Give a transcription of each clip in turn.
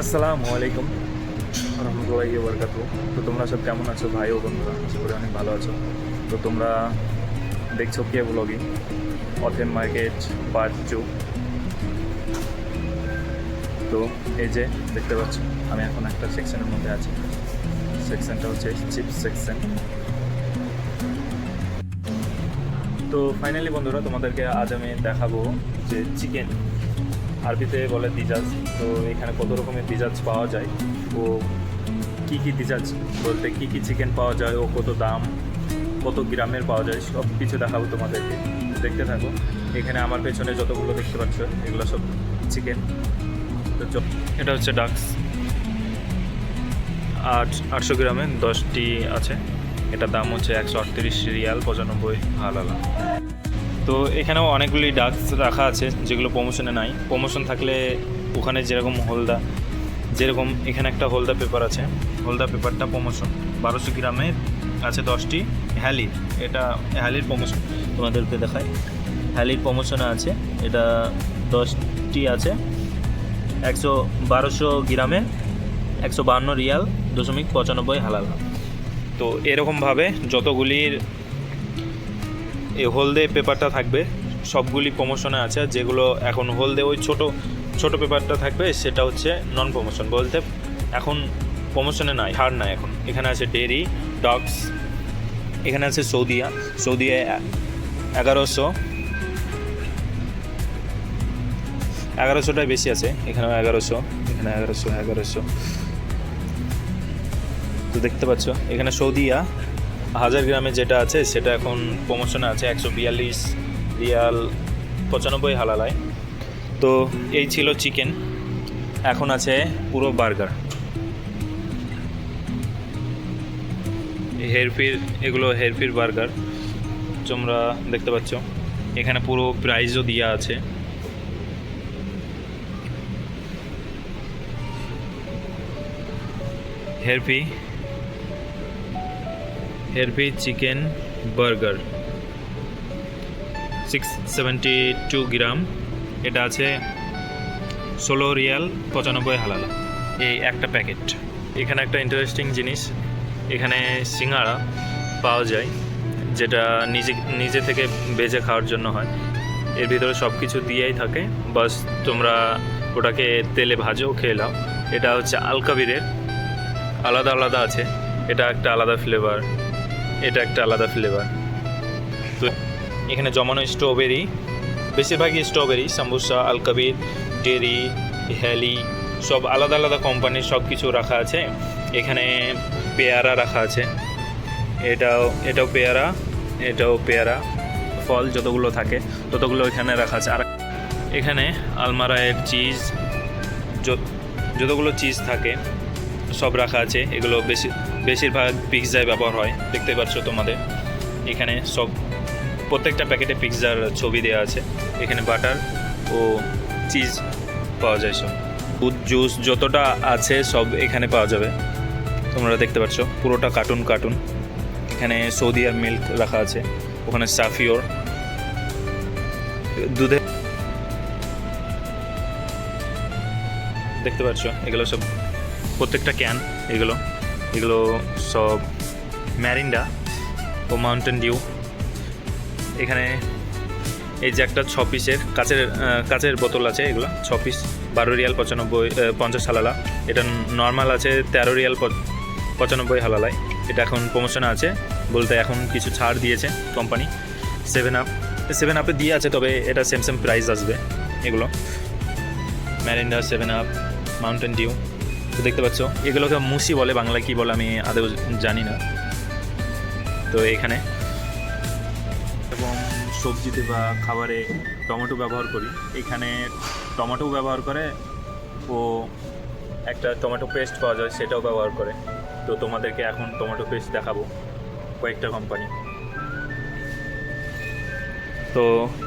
আসসালামু আলাইকুম রহমতুল্লাহি ওয়া বারাকাতুহু। তো তোমরা সব কেমন আছো ভাই ও বন্ধুরা? আশা করি অনেক ভালো আছো। তো তোমরা দেখছো কে ব্লগিং অথেন মার্কেট পার্ট 2। তো এই যে দেখতে পাচ্ছ আমি এখন একটা সেকশনের মধ্যে আছি। সেকশনটা হচ্ছে চিপস সেকশন। তো ফাইনালি বন্ধুরা তোমাদেরকে আজ আমি দেখাবো যে চিকেন, আরবিতে বলে দিজাজ। তো এখানে কত রকমের দিজাজ পাওয়া যায় ও কী কী দিজাজ বলতে কী কী চিকেন পাওয়া যায় ও কত দাম, কত গ্রামের পাওয়া যায়, সব কিছু দেখাবো তোমাদেরকে। দেখতে থাকো। এখানে আমার পেছনে যতগুলো দেখতে পাচ্ছ এগুলো সব চিকেন। তো এটা হচ্ছে ডাক্স, 800 গ্রামে 10টি আছে। এটার দাম হচ্ছে 138 রিয়াল 95 হালালা। তো এখানেও অনেকগুলি ডাক্স রাখা আছে যেগুলো প্রমোশনে নাই। প্রমোশন থাকলে ওখানে যেরকম এখানে একটা হলদা পেপার আছে, হলদা পেপারটা প্রমোশন 1200 গ্রামে আছে 10টি। হ্যালির, এটা হ্যালির প্রমোশন তোমাদেরকে দেখায়। হ্যালির প্রমোশনে আছে, এটা 10টি আছে 1200 গ্রামে 152 রিয়াল 95 হালালা। তো এরকমভাবে যতগুলির এই হলদে পেপারটা থাকবে সবগুলি প্রমোশনে আছে। যেগুলো এখন হলদে ওই ছোট পেপারটা থাকবে সেটা হচ্ছে নন প্রমোশন, বলতে এখন প্রমোশনে নাই, ছাড় নাই এখন। এখানে আছে ডেরি ডগস, এখানে আছে সৌদিয়া 1100টাই বেশি আছে। এখানেও 1100, এখানে 1100। তো দেখতে পাচ্ছ এখানে সৌদিয়া 1000 গ্রামে যেটা আছে সেটা এখন প্রমোশনে আছে 142 রিয়াল 95 হালালায়। তো এই ছিল চিকেন। এখন আছে পুরো বার্গার, এগুলো হেরফির বার্গার তোমরা দেখতে পাচ্ছ। এখানে পুরো প্রাইসও দেওয়া আছে। হেরফি চিকেন বার্গার 672 গ্রাম, এটা আছে 16 রিয়াল 95 হালালা এই একটা প্যাকেট। এখানে একটা ইন্টারেস্টিং জিনিস, এখানে সিঙ্গাড়া পাওয়া যায় যেটা নিজে থেকে ভেজে খাওয়ার জন্য হয়। এর ভিতরে সব কিছু দিয়েই থাকে, বাস তোমরা ওটাকে তেলে ভাজেও খেয়ে নাও। এটা হচ্ছে আলকাবিরের, আলাদা আছে। এটা একটা আলাদা ফ্লেভার, এটা একটা আলাদা ফ্লেভার। তো এখানে জমানো স্ট্রবেরি, বেশিরভাগই স্ট্রবেরি, সাম্বুসা, আলকাবির, ডেরি, হ্যালি সব আলাদা কোম্পানির সব কিছু রাখা আছে। এখানে পেয়ারা রাখা আছে, এটাও পেয়ারা, ফল যতগুলো থাকে ততগুলো এখানে রাখা আছে। আর এখানে আলমারায়ের চিজ, যতগুলো চিজ থাকে সব রাখা আছে। এগুলো বেশিরভাগ পিৎজায় ব্যবহার হয়, দেখতে পাচ্ছ তোমাদের। এখানে প্রত্যেকটা প্যাকেটে পিৎজার ছবি দেওয়া আছে। এখানে বাটার ও চিজ পাওয়া যায়, সব দুধ জুস যতটা আছে সব এখানে পাওয়া যাবে। তোমরা দেখতে পাচ্ছ পুরোটা কার্টুন। এখানে সৌদিয়ার মিল্ক রাখা আছে, ওখানে সাফিওর দুধে দেখতে পাচ্ছ। এগুলো সব প্রত্যেকটা ক্যান, এগুলো সব ম্যারিন্ডা ও মাউন্টেন ডিউ। এখানে এই যে একটা 6 পিসের কাচের বোতল আছে, এগুলো 6 পিস 12 রিয়াল 50 হালালা। এটা নর্মাল আছে 13 রিয়াল 95 হালালায়। এটা এখন প্রমোশনে আছে, বলতে এখন কিছু ছাড় দিয়েছে কোম্পানি। 7 আপে দিয়ে আছে, তবে এটা সেম প্রাইস আসবে। এগুলো ম্যারিন্ডা, 7 আপ, মাউন্টেন ডিউ। তো দেখতে পাচ্ছ এগুলোকে মুসি বলে, বাংলায় কী বলে আমি আদৌ জানি না। তো এখানে এবং সবজিতে বা খাবারে টমেটো ব্যবহার করি, এখানে টমেটো ব্যবহার করে ও একটা টমেটো পেস্ট পাওয়া যায় সেটাও ব্যবহার করে। তো তোমাদেরকে এখন টমেটো পেস্ট দেখাবো কয়েকটা কোম্পানি। তো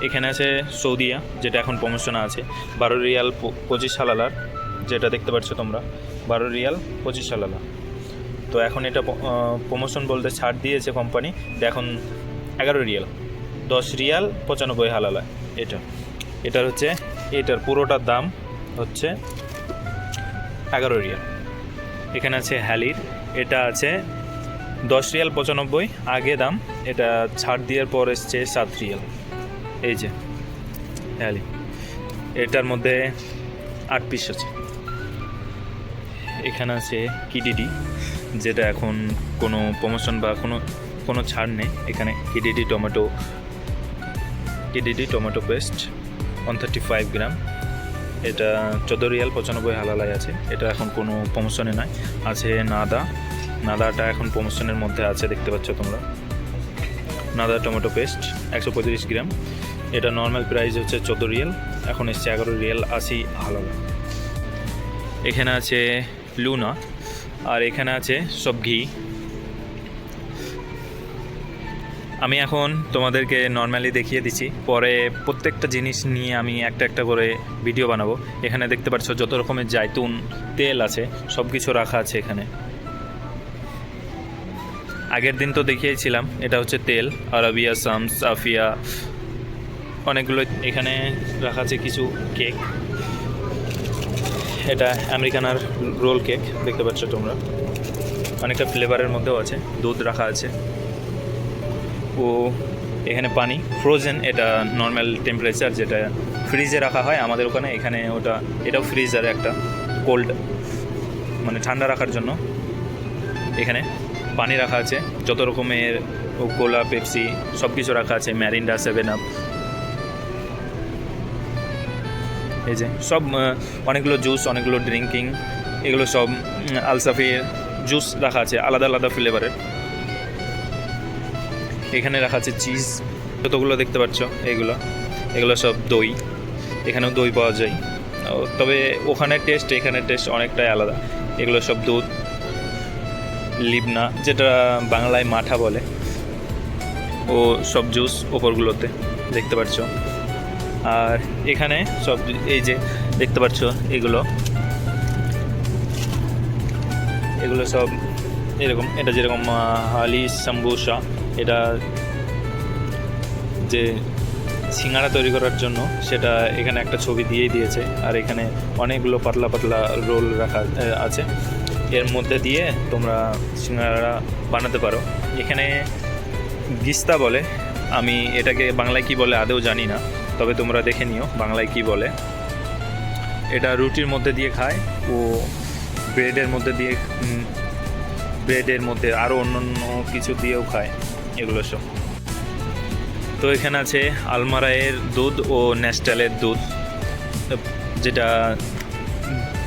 এখানে আছে সৌদিয়া, যেটা এখন প্রমোশনে আছে 12 রিয়াল 25 হালালার, যেটা দেখতে পাচ্ছ তোমরা 12 রিয়াল 25 হালালা। তো এখন এটা প্রমোশন বলতে ছাড় দিয়েছে কোম্পানি, এখন 11 রিয়াল 10 রিয়াল 95 হালালা। এটার হচ্ছে এটার পুরোটার দাম হচ্ছে 11 রিয়াল। এখানে আছে হ্যালির, এটা আছে 10 রিয়াল 95 আগে দাম, এটা ছাড় দেওয়ার পর এসছে 7 রিয়াল। এই যে হ্যালি, এটার মধ্যে 8 পিস আছে। এখানে আছে কিডিডি, যেটা এখন কোনো প্রমোশন বা কোনো ছাড় নেই। এখানে কিডিডি টমেটো পেস্ট 135 গ্রাম, এটা 14 রিয়াল 95 হালালায় আছে। এটা এখন কোনো প্রমোশনে নয়। আছে নাদাটা এখন প্রমোশনের মধ্যে আছে, দেখতে পাচ্ছ তোমরা। নাদা টমেটো পেস্ট 135 গ্রাম, এটা নর্মাল প্রাইস হচ্ছে 14 রিয়াল, এখন এসছে 11 রিয়াল 80 হালালা। এখানে আছে লুনা, আর এখানে আছে সব ঘি। আমি এখন তোমাদেরকে নর্মালি দেখিয়ে দিচ্ছি, পরে প্রত্যেকটা জিনিস নিয়ে আমি একটা করে ভিডিও বানাবো। এখানে দেখতে পাচ্ছ যত রকমের জায়তুন তেল আছে, সব কিছু রাখা আছে এখানে। আগের দিন তো দেখিয়েছিলাম, এটা হচ্ছে তেল, আরাবিয়া, শামস, আফিয়া, অনেকগুলো। এখানে রাখা আছে কিছু কেক, এটা আমেরিকানার রোল কেক, দেখতে পাচ্ছ তোমরা। অনেকটা ফ্লেভারের মধ্যেও আছে, দুধ রাখা আছে। ও এখানে পানি ফ্রোজেন, এটা নর্মাল টেম্পারেচার যেটা ফ্রিজে রাখা হয় আমাদের ওখানে, এখানে এটাও ফ্রিজার একটা কোল্ড, মানে ঠান্ডা রাখার জন্য। এখানে পানি রাখা আছে, যত রকমের কোলা, পেপসি সব কিছু রাখা আছে, ম্যারিন্ডা, 7 আপ। এই যে সব অনেকগুলো জুস, অনেকগুলো ড্রিঙ্কিং, এগুলো সব আলসাফির জুস রাখা আছে আলাদা আলাদা ফ্লেভারের। এখানে রাখা আছে চিজ, যতগুলো দেখতে পাচ্ছ এগুলো সব দই। এখানেও দই পাওয়া যায়, তবে ওখানের টেস্ট এখানের টেস্ট অনেকটাই আলাদা। এগুলো সব দুধ, লিবনা যেটা বাংলায় মাঠা বলে, ও সব জুস ওপরগুলোতে দেখতে পাচ্ছ। আর এখানে সব এই যে দেখতে পাচ্ছ এগুলো সব এরকম, এটা যেরকম হালি সাম্বুসা, এটা যে সিঙ্গাড়া তৈরি করার জন্য, সেটা এখানে একটা ছবি দিয়েই দিয়েছে। আর এখানে অনেকগুলো পাতলা পাতলা রোল রাখা আছে, এর মধ্যে দিয়ে তোমরা সিঙ্গাড়া বানাতে পারো। এখানে গিস্তা বলে, আমি এটাকে বাংলায় কি বলে আদৌ জানি না, তবে তোমরা দেখে নিও বাংলায় কি বলে। এটা রুটির মধ্যে দিয়ে খায়, ও ব্রেডের মধ্যে আরও অন্যান্য কিছু দিয়েও খায় এগুলো সব। তো এখানে আছে আলমারায়ের দুধ ও নেস্টালের দুধ, যেটা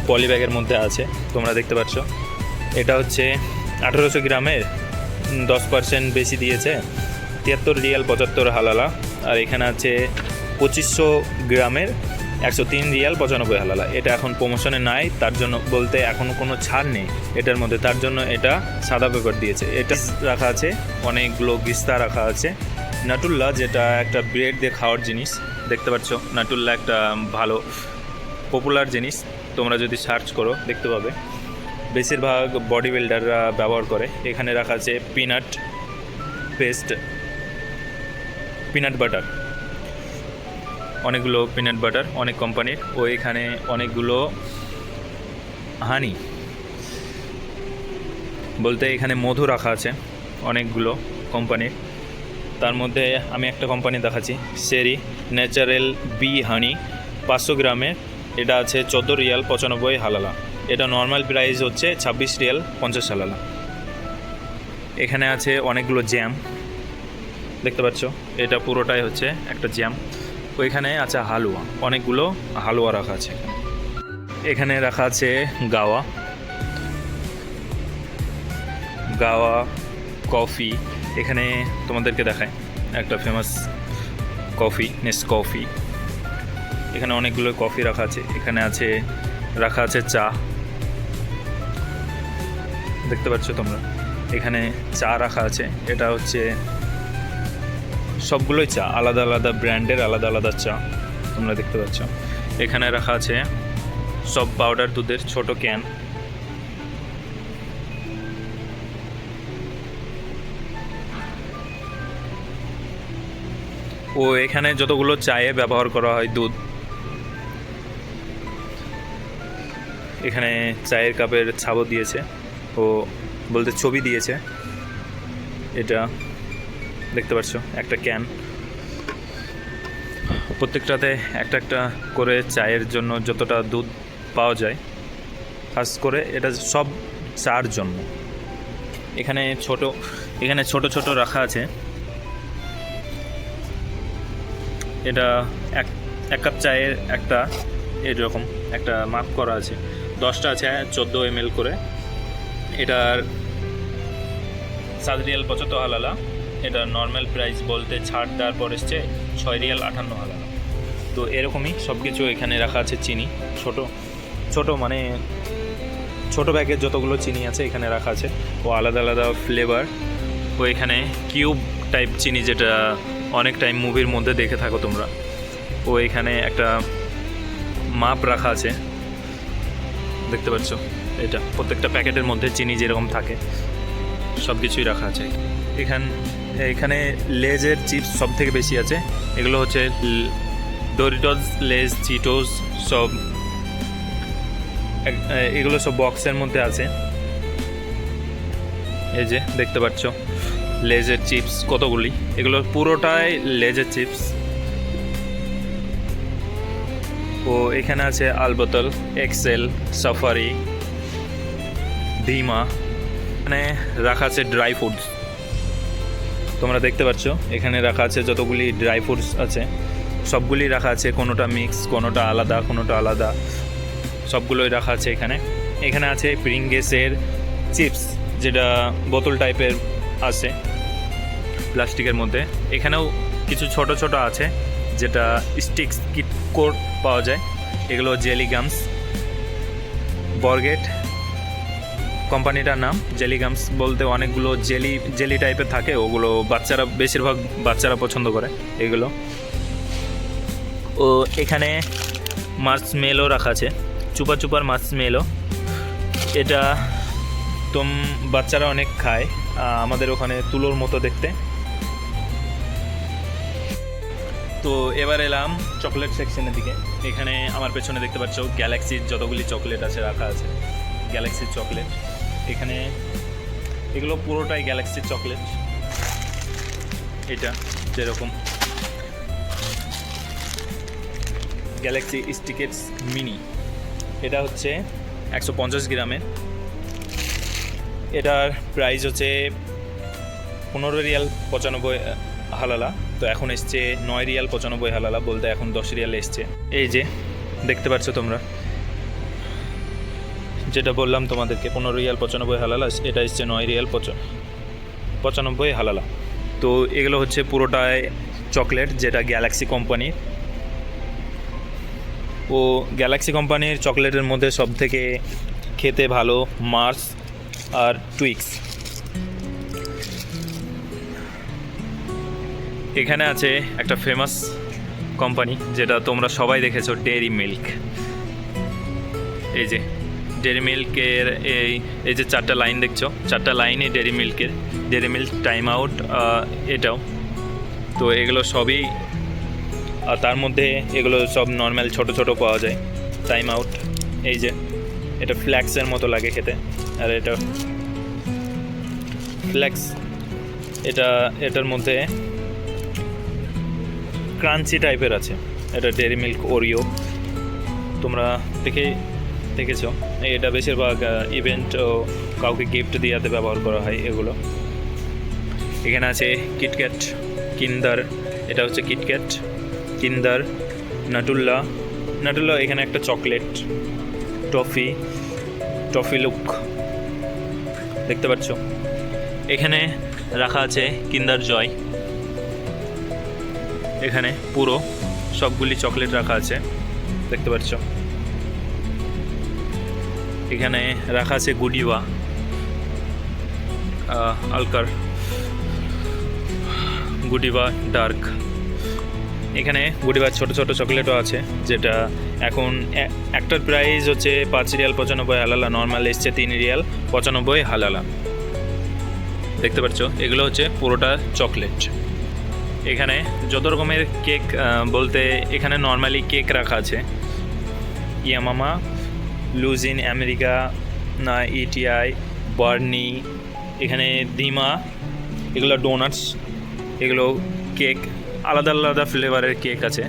পলিব্যাগের মধ্যে আছে, তোমরা দেখতে পাচ্ছ। এটা হচ্ছে 1800 গ্রামের 10% বেশি দিয়েছে, 73 রিয়াল 75 হালালা। আর এখানে আছে 2500 গ্রামের 103 রিয়াল 95 হালালা। এটা এখন প্রমোশনে নাই, তার জন্য বলতে এখনও কোনো ছাড় নেই এটার মধ্যে, তার জন্য এটা সাদা পেপার দিয়েছে। এটা রাখা আছে, অনেকগুলো গিস্তা রাখা আছে। নাটুল্লা, যেটা একটা ব্রেড দিয়ে খাওয়ার জিনিস, দেখতে পাচ্ছ। নাটুল্লা একটা ভালো পপুলার জিনিস, তোমরা যদি সার্চ করো দেখতে পাবে, বেশিরভাগ বডি বিল্ডাররা ব্যবহার করে। এখানে রাখা আছে পিনাট পেস্ট, পিনাট বাটার, অনেকগুলো পিনাট বাটার অনেক কোম্পানির। ও এখানে অনেকগুলো হানি বলতে এখানে মধু রাখা আছে অনেকগুলো কোম্পানির। তার মধ্যে আমি একটা কোম্পানি দেখাচ্ছি, সেরি ন্যাচারাল বি হানি 500 গ্রামে, এটা আছে 14 রিয়াল 95 হালালা। এটা নর্মাল প্রাইস হচ্ছে 26 রিয়াল 50 হালালা। এখানে আছে অনেকগুলো জ্যাম, দেখতে পাচ্ছ, এটা পুরোটাই হচ্ছে একটা জ্যাম। ওইখানে আছে হালুয়া, অনেকগুলো হালুয়া রাখা আছে। এখানে রাখা আছে গাওয়া কফি। এখানে তোমাদেরকে দেখায় একটা ফেমাস কফি, নেসকফি। এখানে অনেকগুলো কফি রাখা আছে। এখানে রাখা আছে চা, দেখতে পাচ্ছ তোমরা। এখানে চা রাখা আছে, এটা হচ্ছে সবগুলোই চা, আলাদা আলাদা ব্র্যান্ডের আলাদা আলাদা চা, তোমরা দেখতে পাচ্ছ। এখানে রাখা আছে সব পাউডার দুধের ছোট ক্যান। ও এখানে যতগুলো চায়ে ব্যবহার করা হয় দুধ, এখানে চায়ের কাপের ছাপও দিয়েছে, ও বলতে ছবি দিয়েছে। এটা দেখতে পাচ্ছ একটা ক্যান, প্রত্যেকটাতে একটা একটা করে চায়ের জন্য যতটা দুধ পাওয়া যায়, খাস করে এটা সব চার জন্য। এখানে ছোট ছোট রাখা আছে। এটা এক কাপ চায়ের একটা এরকম একটা মাপ করা আছে, 10টা আছে 14 ml করে। এটার 7 রিয়াল 75 হালালা। এটা নর্মাল প্রাইস বলতে ছাড় দেওয়ার পর এসছে 6 রিয়াল 58 হালালা। তো এরকমই সব কিছু এখানে রাখা আছে। চিনি ছোট মানে ছোট ব্যাগের যতগুলো চিনি আছে এখানে রাখা আছে, ও আলাদা আলাদা ফ্লেভার। ও এখানে কিউব টাইপ চিনি, যেটা অনেক টাইম মুভির মধ্যে দেখে থাকো তোমরা। ও এখানে একটা মাপ রাখা আছে, দেখতে পাচ্ছ। এটা প্রত্যেকটা প্যাকেটের মধ্যে চিনি যেরকম থাকে সব কিছুই রাখা আছে। এখানে লেজের চিপস সব থেকে বেশি আছে। এগুলো হচ্ছে ডোরিটোস, লেজ, চিটোস সব, এগুলো সব বক্সের মধ্যে আছে। এই যে দেখতে পাচ্ছ লেজের চিপস কতগুলি, এগুলো পুরোটাই লেজের চিপস। ও এখানে আছে আলবোতল, এক্সেল, সাফারি, ধীমা। এখানে রাখা আছে ড্রাই ফ্রুটস, তোমরা দেখতে পাচ্ছ এখানে রাখা আছে যতগুলি ড্রাই ফ্রুটস আছে সবগুলি রাখা আছে, কোনোটা মিক্স, কোনোটা আলাদা, সবগুলোই রাখা আছে এখানে। এখানে আছে প্রিঙ্গেসের চিপস, যেটা বোতল টাইপের আছে প্লাস্টিকের মধ্যে। এখানেও কিছু ছোট ছোট আছে, যেটা স্টিক্স কিট কোড পাওয়া যায়। এগুলো জেলি গামস, বরগেট কোম্পানিটার নাম। জেলি গামস বলতে অনেকগুলো জেলি টাইপের থাকে, ওগুলো বেশিরভাগ বাচ্চারা পছন্দ করে এগুলো। ও এখানে মার্শমেলো রাখা আছে, চুপার মার্শমেলো। এটা বাচ্চারা অনেক খায়, আমাদের ওখানে তুলোর মতো দেখতে। তো এবার এলাম চকলেট সেকশনের দিকে। এখানে আমার পেছনে দেখতে পাচ্ছ গ্যালাক্সির যতগুলি চকলেট আছে রাখা আছে, গ্যালাক্সির চকলেট। এখানে এগুলো পুরোটাই গ্যালাক্সির চকলেট। এটা যেরকম গ্যালাক্সি স্টিকেটস মিনি, এটা হচ্ছে 150 গ্রামের। এটার প্রাইস হচ্ছে 15 রিয়াল 95 হালালা। তো এখন এসছে 9 রিয়াল 95 হালালা, বলতে এখন 10 রিয়াল এসছে। এই যে দেখতে পাচ্ছ তোমরা, যেটা বললাম তোমাদেরকে 15 রিয়াল 95 হালালা, এটা এসছে 9 রিয়াল 95 হালালা। তো এগুলো হচ্ছে পুরোটাই চকলেট, যেটা গ্যালাক্সি কোম্পানির। ও গ্যালাক্সি কোম্পানির চকলেটের মধ্যে সব থেকে খেতে ভালো মার্স আর টুইক্স। এখানে আছে একটা ফেমাস কোম্পানি, যেটা তোমরা সবাই দেখেছো, ডেয়ারি মিল্ক। এই যে ডেয়ারি মিল্কের এই যে 4টা লাইন দেখছো, 4টা লাইনই ডেয়ারি মিল্কের। ডেয়ারি মিল্ক টাইম আউট, এটাও। তো এগুলো সবই, আর তার মধ্যে এগুলো সব নর্মাল ছোট ছোট পাওয়া যায়। টাইম আউট, এই যে এটা ফ্ল্যাক্সের মতো লাগে খেতে, আর এটা ফ্ল্যাক্স। এটার মধ্যে ক্রাঞ্চি টাইপের আছে। এটা ডেয়ারি মিল্ক ওরিও, তোমরা দেখেছো। এটা বেশিরভাগ ইভেন্ট ও কাউকে গিফট দিয়াতে ব্যবহার করা হয় এগুলো। এখানে আছে কিটক্যাট, কিন্ডার, এটা হচ্ছে কিটক্যাট, কিন্ডার, নাটুল্লা। এখানে একটা চকলেট, টফি লুক দেখতে পাচ্ছ। এখানে রাখা আছে কিন্ডার জয়। এখানে পুরো সবগুলি চকলেট রাখা আছে, দেখতে পাচ্ছ। এখানে রাখা আছে গুডিভা, আলকার, গুডিভা ডার্ক। এখানে গুডিভার ছোট ছোট চকলেটও আছে, যেটা এখন একটার প্রাইস হচ্ছে 5 রিয়াল 95 হালালা, নর্মাল এসছে 3 রিয়াল 95 হালালা। দেখতে পাচ্ছ এগুলো হচ্ছে পুরোটা চকলেট। এখানে যত রকমের কেক বলতে এখানে নর্মালি কেক রাখা আছে, ইয়ামামা, লুজিন, আমেরিকা, না ইটিআই, বার্নি, এখানে ডিমা, এগুলো ডোনাটস, এগুলো কেক, আলাদা আলাদা ফ্লেভারের কেক আছে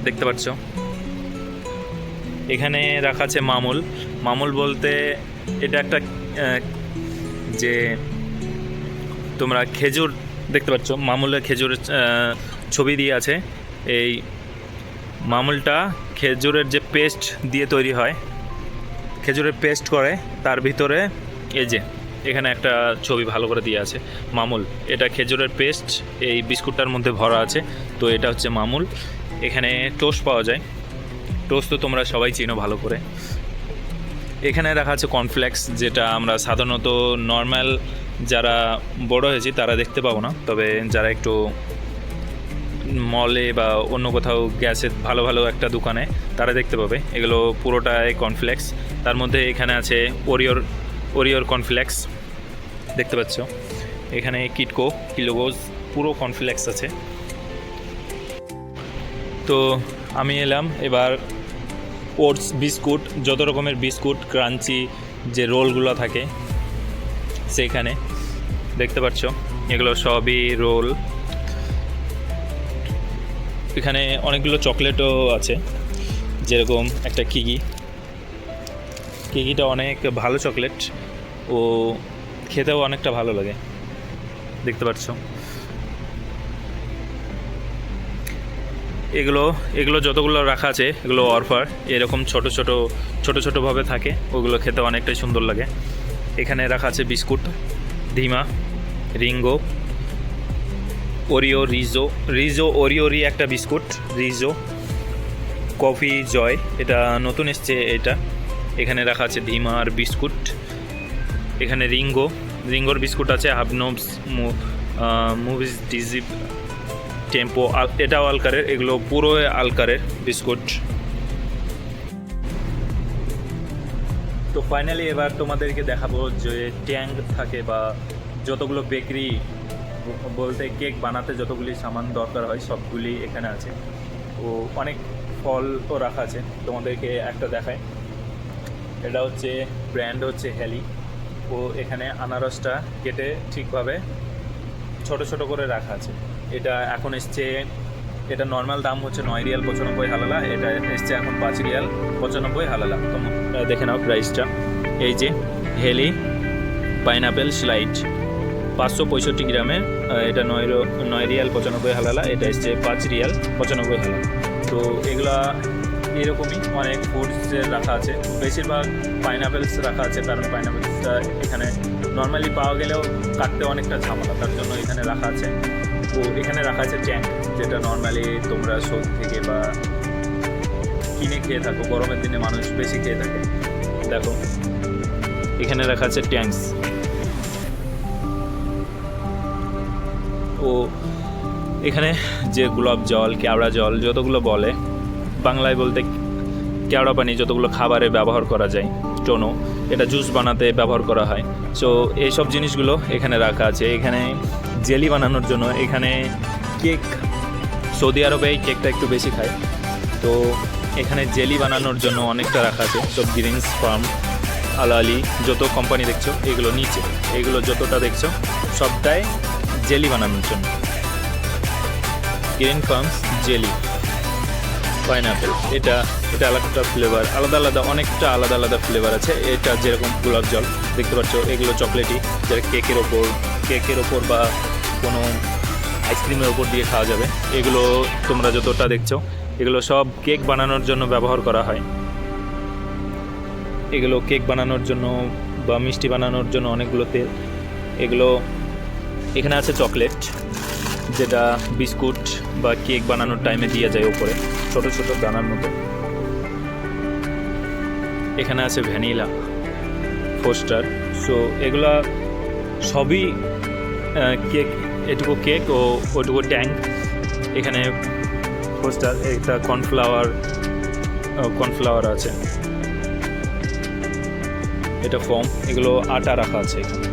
দেখতে পাচ্ছ। এখানে রাখা আছে মামুল। মামুল বলতে এটা একটা যে তোমরা খেজুর দেখতে পাচ্ছ, মামুলের খেজুরের ছবি দিয়ে আছে। এই মামুলটা খেজুরের যে পেস্ট দিয়ে তৈরি হয়, খেজুরের পেস্ট করে, তার ভিতরে এই যে এখানে একটা ছবি ভালো করে দিয়ে আছে মামুল। এটা খেজুরের পেস্ট এই বিস্কুটটার মধ্যে ভরা আছে, তো এটা হচ্ছে মামুল। এখানে টোস্ট পাওয়া যায়, টোস্ট তো তোমরা সবাই চিনো ভালো করে। এখানে রাখা আছে কর্নফ্লেক্স, যেটা আমরা সাধারণত নর্মাল যারা বড় হয়েছি তারা দেখতে পাবো না, তবে যারা একটু মলে বা অন্য কোথাও গ্যাসে ভালো ভালো একটা দোকানে তারা দেখতে পাবে। এগুলো পুরোটাই কর্নফ্লেক্স। তার মধ্যে এখানে আছে ওরিওর কর্নফ্লেক্স দেখতে পাচ্ছ। এখানে কিটকো, কিলোগোজ, পুরো কর্নফ্লেক্স আছে। তো আমি এলাম এবার ওটস বিস্কুট, যত রকমের বিস্কুট ক্রাঞ্চি যে রোলগুলো থাকে সেইখানে দেখতে পাচ্ছ, এগুলো সবই রোল। এখানে অনেকগুলো চকলেটও আছে, যেরকম একটা কিকিটা অনেক ভালো চকলেট, ও খেতেও অনেকটা ভালো লাগে দেখতে পাচ্ছ। এগুলো যতগুলো রাখা আছে এগুলো অফার, এরকম ছোটোভাবে থাকে, ওগুলো খেতে অনেকটাই সুন্দর লাগে। এখানে রাখা আছে বিস্কুট, ধিমা, রিঙ্গো, ওরিও, রিজো ওরিওরই একটা বিস্কুট, রিজো, কফি জয়, এটা নতুন এসছে এটা। এখানে রাখা আছে ধিমার বিস্কুট। এখানে রিঙ্গোর বিস্কুট আছে, হাবনোবস, মুভিজ, ডিজি, টেম্পো, এটাও আলকারের, এগুলো পুরো আলকারের বিস্কুট। তো ফাইনালি এবার তোমাদেরকে দেখাবো যে ট্যাঙ্ক থাকে বা যতগুলো বেকারি বলতে কেক বানাতে যতগুলি সামান দরকার হয় সবগুলি এখানে আছে। ও অনেক ফলও রাখা আছে, তোমাদেরকে একটা দেখায়। এটা হচ্ছে ব্র্যান্ড হচ্ছে হেলি। ও এখানে আনারসটা কেটে ঠিকভাবে ছোট করে রাখা আছে। এটা এখন এসছে, এটা নর্মাল দাম হচ্ছে 9 রিয়াল 95 হালালা, এটা এসছে এখন 5 রিয়াল 95 হালালা। তোমরা দেখে নাও প্রাইসটা। এই যে হেলি পাইনাপেল স্লাইড 565 গ্রামের, এটা 9 রিয়াল 95 হালালা, এটা এসছে 5 রিয়াল 95 হালালা। তো এগুলা এরকমই অনেক ফ্রুটসের রাখা আছে, বেশিরভাগ পাইনাপেলস রাখা আছে, কারণ পাইনাপেলসটা এখানে নর্মালি পাওয়া গেলেও কাটতে অনেকটা ঝামেলা, তার জন্য এখানে রাখা আছে। তো এখানে রাখা আছে ট্যাঙ্ক, যেটা নর্মালি তোমরা শোধ থেকে বা কিনে খেয়ে থাকো, গরমের দিনে মানুষ বেশি খেয়ে থাকে। দেখো এখানে রাখা আছে ট্যাঙ্কস। ও এখানে যে গোলাপ জল, কেওড়া জল যতগুলো বলে, বাংলায় বলতে কেওড়া পানি, যতগুলো খাবারে ব্যবহার করা যায়, টোনো, এটা জুস বানাতে ব্যবহার করা হয়। সো এইসব জিনিসগুলো এখানে রাখা আছে। এখানে জেলি বানানোর জন্য, এখানে কেক, সৌদি আরবে এই কেকটা একটু বেশি খায়, তো এখানে জেলি বানানোর জন্য অনেকটা রাখা আছে। সব গ্রিনস ফার্ম, আলালি, যত কোম্পানি দেখছো এগুলো নিচে, এগুলো যতটা দেখছো সবটাই জেলি বানানোর জন্য। গ্রিন ফার্মস জেলি, পাইনাপেল, এটা আলাদা ফ্লেভার, অনেকটা আলাদা ফ্লেভার আছে। এটা যেরকম গোলাপ জল দেখতে পাচ্ছ, এগুলো চকলেটি, যেটা কেকের ওপর বা কোনো আইসক্রিমের ওপর দিয়ে খাওয়া যাবে। এগুলো তোমরা যতটা দেখছো এগুলো সব কেক বানানোর জন্য ব্যবহার করা হয়। এগুলো কেক বানানোর জন্য বা মিষ্টি বানানোর জন্য অনেকগুলো তেল। এগুলো এখানে আছে চকলেট, যেটা বিস্কুট বা কেক বানানোর টাইমে দিয়ে যায় ওপরে ছোট দানার মতো। এখানে আছে ভ্যানিলা ফোস্টার। সো এগুলা সবই কেক, এটুকু কেক ও ওইটুকু ট্যাঙ্ক। এখানে ফোস্টার, একটা কর্নফ্লাওয়ার আছে, এটা ফর্ম, এগুলো আটা রাখা আছে এখানে।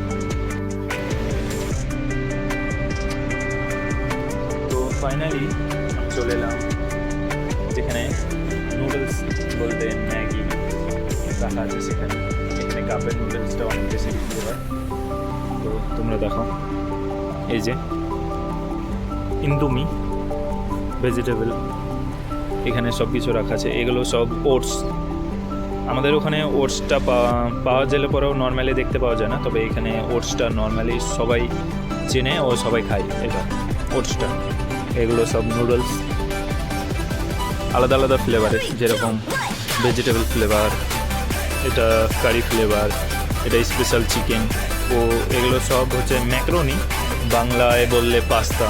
তো ফাইনালি চলে এলাম যেখানে নুডলস বলতে ম্যাগি, রাখা আছে সেখানে। এখানে কাপের নুডলসটা অনেক বেশি বিক্রি হয়। তো তোমরা দেখো, এই যে ইন্দুমি ভেজিটেবল, এখানে সব কিছু রাখা আছে। এগুলো সব ওটস। আমাদের ওখানে ওটসটা পাওয়া গেলে পরেও নর্মালি দেখতে পাওয়া যায় না, তবে এখানে ওটসটা নর্মালি সবাই চেনে ও সবাই খায় এটা ওটসটা। এগুলো সব নুডলস আলাদা আলাদা ফ্লেভারের, যেরকম ভেজিটেবল ফ্লেভার, এটা কারি ফ্লেভার, এটা স্পেশাল চিকেন। ও এগুলো সব হচ্ছে ম্যাক্রোনি, বাংলায় বললে পাস্তা।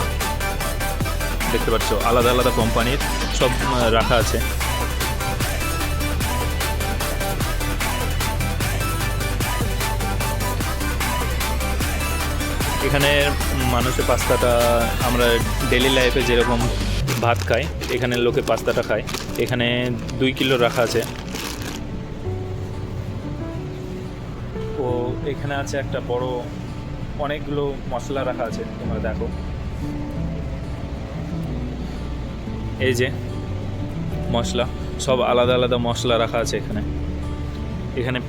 দেখতে পাচ্ছ আলাদা আলাদা কোম্পানির সব রাখা আছে। এখানে মানুষের পাস্তাটা আমরা ডেলি লাইফে যেরকম ভাত খাই, এখানে লোকে পাস্তাটা খায়। এখানে 2 কিলো রাখা আছে। ও এখানে আছে একটা বড়, অনেকগুলো মশলা রাখা আছে, তোমরা দেখো। এই যে মশলা, সব আলাদা আলাদা মশলা রাখা আছে এখানে। এখানে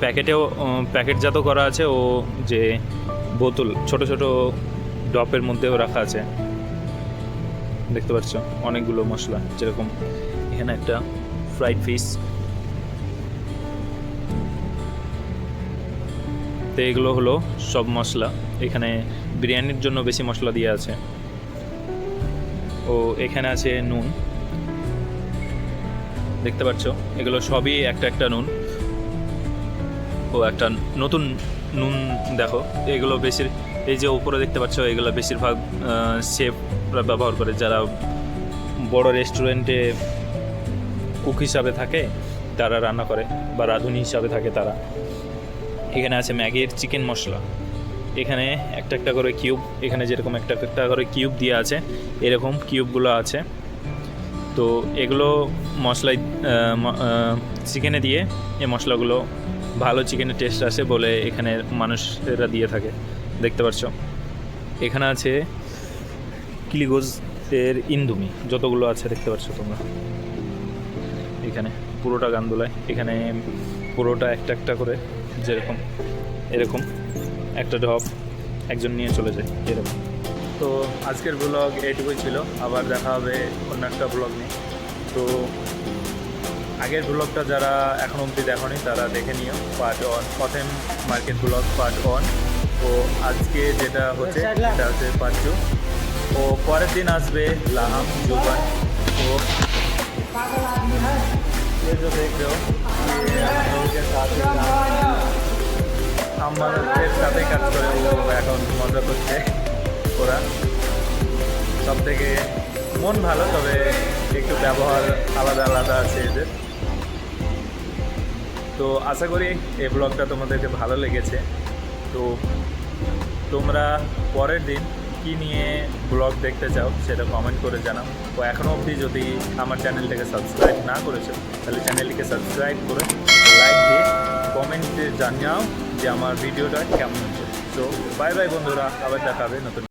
প্যাকেটজাত করা আছে, ও যে বোতল ছোট ছোট ডপের মধ্যেও রাখা আছে। দেখতে পাচ্ছ অনেকগুলো মশলা, যেরকম এখানে একটা ফ্রাইড ফিশ। তো এগুলো হলো সব মশলা। এখানে বিরিয়ানির জন্য বেশি মশলা দিয়ে আছে। ও এখানে আছে নুন, দেখতে পাচ্ছ এগুলো সবই একটা একটা নুন। ও একটা নতুন নুন দেখো। এগুলো এই যে উপরে দেখতে পাচ্ছ, এগুলো বেশিরভাগ শেফরা ব্যবহার করে, যারা বড় রেস্টুরেন্টে কুক হিসাবে থাকে তারা রান্না করে, বা রাঁধুনি হিসাবে থাকে তারা। এখানে আছে ম্যাগির চিকেন মশলা। এখানে একটা একটা করে কিউব, এখানে যেরকম একটা একটা করে কিউব দিয়ে আছে, এরকম কিউবগুলো আছে। তো এগুলো মশলাই চিকেনে দিয়ে, এই মশলাগুলো ভালো চিকেনের টেস্ট আসে বলে এখানে মানুষেরা দিয়ে থাকে। দেখতে পাচ্ছ এখানে আছে কিলিগোজের ইন্দুমি, যতগুলো আছে দেখতে পাচ্ছ তোমরা। এখানে পুরোটা গান্দুলায়, এখানে পুরোটা একটা একটা করে, যেরকম এরকম একটা ঢপ একজন নিয়ে চলে যায় এরকম। তো আজকের ব্লগ এইটুকুই ছিল, আবার দেখা হবে অন্য একটা ব্লগ নিয়ে। তো আগের ব্লগটা যারা এখন অবধি দেখোনি তারা দেখে নিও, পার্ট 1 প্রথম মার্কেট ব্লগ পার্ট 1। ও আজকে যেটা হচ্ছে সেটা হচ্ছে পার্ট 2। ও পরের দিন আসবে লাহাম জুবান। ও ये जो देख रहे हो ये हम लोगों के साथ ही আমাদের সাথে কাজ করে। ও এখন মজা করছে। ওরা সব থেকে মন ভালো, তবে একটু ব্যবহার আলাদা আলাদা আছে এদের। তো আশা করি এই ব্লগটা তোমাদেরকে ভালো লেগেছে। তো তোমরা পরের দিন কী নিয়ে ব্লগ দেখতে চাও সেটা কমেন্ট করে জানাও। তো এখনও অবধি যদি আমার চ্যানেলটাকে সাবস্ক্রাইব না করেছো তাহলে চ্যানেলটিকে সাবস্ক্রাইব করে লাইক দিয়ে কমেন্টে জানাও যে আমার ভিডিওটা কেমন হচ্ছে। তো বাই বাই বন্ধুরা, আবার দেখা হবে নতুন।